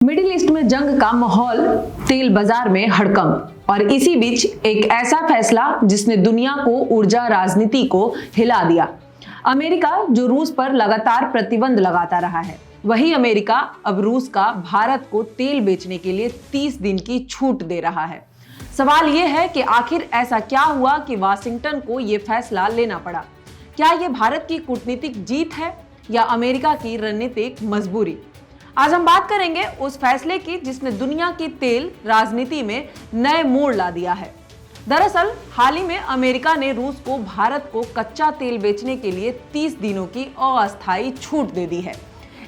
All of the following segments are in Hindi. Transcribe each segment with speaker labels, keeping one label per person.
Speaker 1: मिडिल ईस्ट में जंग का माहौल, तेल बाजार में हड़कंप और इसी बीच एक ऐसा फैसला जिसने दुनिया को ऊर्जा राजनीति को हिला दिया। अमेरिका जो रूस पर लगातार प्रतिबंध लगाता रहा है, वही अमेरिका अब रूस का भारत को तेल बेचने के लिए 30 दिन की छूट दे रहा है। सवाल यह है कि आखिर ऐसा क्या हुआ कि वाशिंगटन को यह फैसला लेना पड़ा। क्या यह भारत की कूटनीतिक जीत है या अमेरिका की रणनीतिक मजबूरी? आज हम बात करेंगे उस फैसले की जिसने दुनिया की तेल राजनीति में नए मोड़ ला दिया है। दरअसल हाल ही में अमेरिका ने रूस को भारत को कच्चा तेल बेचने के लिए 30 दिनों की अस्थायी छूट दे दी है।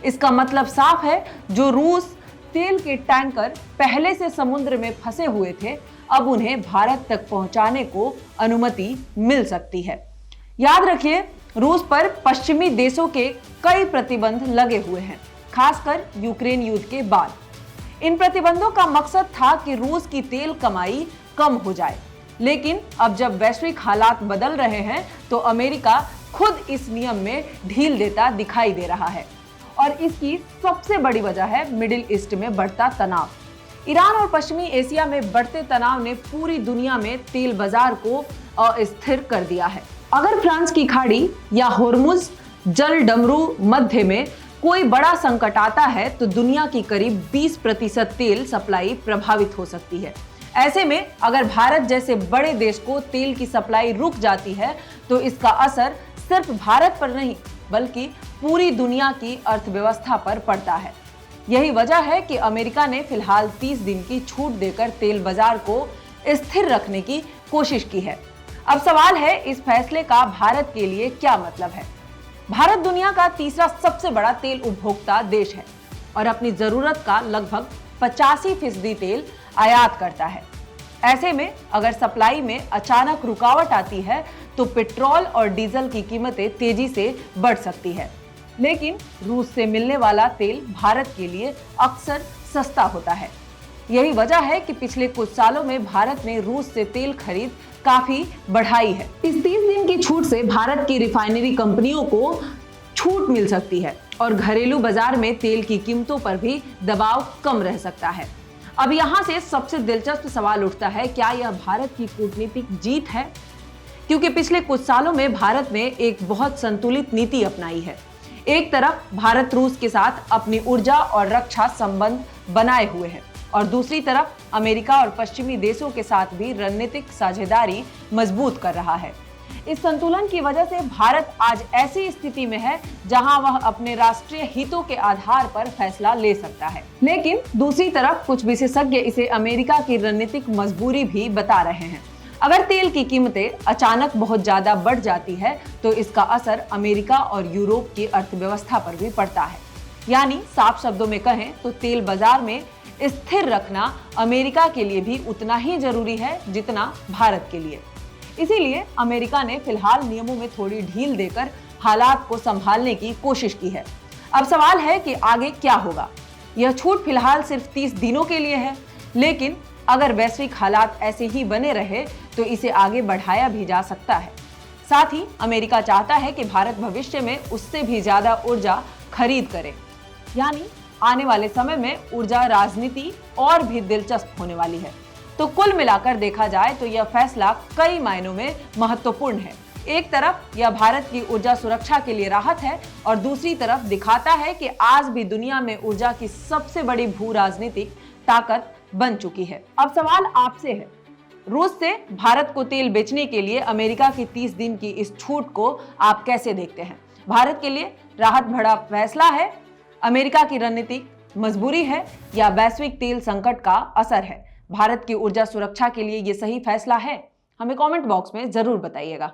Speaker 1: इसका मतलब साफ है, जो रूस तेल के टैंकर पहले से समुद्र में फंसे हुए थे, अब उन्हें भारत तक पहुंचाने को अनुमति मिल सकती है। याद रखिए, रूस पर पश्चिमी देशों के कई प्रतिबंध लगे हुए हैं, खासकर यूक्रेन युद्ध के बाद। इन प्रतिबंधों का मकसद था कि रूस की तेल कमाई कम हो जाए, लेकिन अब जब वैश्विक हालात बदल रहे हैं तो अमेरिका खुद इस नियम में ढील देता दिखाई दे रहा है। और इसकी सबसे बड़ी वजह है मिडिल ईस्ट में बढ़ता तनाव। ईरान और पश्चिमी एशिया में बढ़ते तनाव ने पूरी दुनिया में तेल बाजार को अस्थिर कर दिया है। अगर फ्रांस की खाड़ी या होर्मुज जल डमरू मध्य में कोई बड़ा संकट आता है तो दुनिया की करीब 20% तेल सप्लाई प्रभावित हो सकती है। ऐसे में अगर भारत जैसे बड़े देश को तेल की सप्लाई रुक जाती है तो इसका असर सिर्फ भारत पर नहीं बल्कि पूरी दुनिया की अर्थव्यवस्था पर पड़ता है। यही वजह है कि अमेरिका ने फिलहाल 30 दिन की छूट देकर तेल बाजार को स्थिर रखने की कोशिश की है। अब सवाल है, इस फैसले का भारत के लिए क्या मतलब है? भारत दुनिया का तीसरा सबसे बड़ा तेल उपभोक्ता देश है और अपनी जरूरत का लगभग 85% तेल आयात करता है। ऐसे में अगर सप्लाई में अचानक रुकावट आती है तो पेट्रोल और डीजल की कीमतें तेजी से बढ़ सकती है। लेकिन रूस से मिलने वाला तेल भारत के लिए अक्सर सस्ता होता है। यही वजह है कि पिछले कुछ सालों में भारत ने रूस से तेल खरीद काफी बढ़ाई है। इस 30 दिन की छूट से भारत की रिफाइनरी कंपनियों को छूट मिल सकती है और घरेलू बाजार में तेल की कीमतों पर भी दबाव कम रह सकता है। अब यहाँ से सबसे दिलचस्प सवाल उठता है, क्या यह भारत की कूटनीतिक जीत है? क्योंकि पिछले कुछ सालों में भारत ने एक बहुत संतुलित नीति अपनाई है। एक तरफ भारत रूस के साथ अपनी ऊर्जा और रक्षा संबंध बनाए हुए है और दूसरी तरफ अमेरिका और पश्चिमी देशों के साथ भी रणनीतिक साझेदारी मजबूत कर रहा है। इस संतुलन की वजह से भारत आज ऐसी स्थिति में है जहां वह अपने राष्ट्रीय हितों के आधार पर फैसला ले सकता है। लेकिन दूसरी तरफ कुछ विशेषज्ञ इसे अमेरिका की रणनीतिक मजबूरी भी बता रहे हैं। अगर तेल की कीमतें अचानक बहुत ज्यादा बढ़ जाती है तो इसका असर अमेरिका और यूरोप की अर्थव्यवस्था पर भी पड़ता है। यानी साफ शब्दों में कहें तो तेल बाजार में स्थिर रखना अमेरिका के लिए भी उतना ही जरूरी है जितना भारत के लिए। इसीलिए अमेरिका ने फिलहाल नियमों में थोड़ी ढील देकर हालात को संभालने की कोशिश की है। अब सवाल है कि आगे क्या होगा। यह छूट फिलहाल सिर्फ 30 दिनों के लिए है, लेकिन अगर वैश्विक हालात ऐसे ही बने रहे तो इसे आगे बढ़ाया भी जा सकता है। साथ ही अमेरिका चाहता है कि भारत भविष्य में उससे भी ज्यादा ऊर्जा खरीद करे। यानी आने वाले समय में ऊर्जा राजनीति और भी दिलचस्प होने वाली है। तो कुल मिलाकर देखा जाए तो यह फैसला कई मायनों में महत्वपूर्ण है। एक तरफ यह भारत की ऊर्जा सुरक्षा के लिए राहत है और दूसरी तरफ दिखाता है कि आज भी दुनिया में ऊर्जा की सबसे बड़ी भू राजनीतिक ताकत बन चुकी है। अब सवाल आपसे है, रूस से भारत को तेल बेचने के लिए अमेरिका की 30 दिन की इस छूट को आप कैसे देखते हैं? भारत के लिए राहत भरा फैसला है, अमेरिका की रणनीतिक मजबूरी है या वैश्विक तेल संकट का असर है? भारत की ऊर्जा सुरक्षा के लिए ये सही फैसला है? हमें कमेंट बॉक्स में जरूर बताइएगा।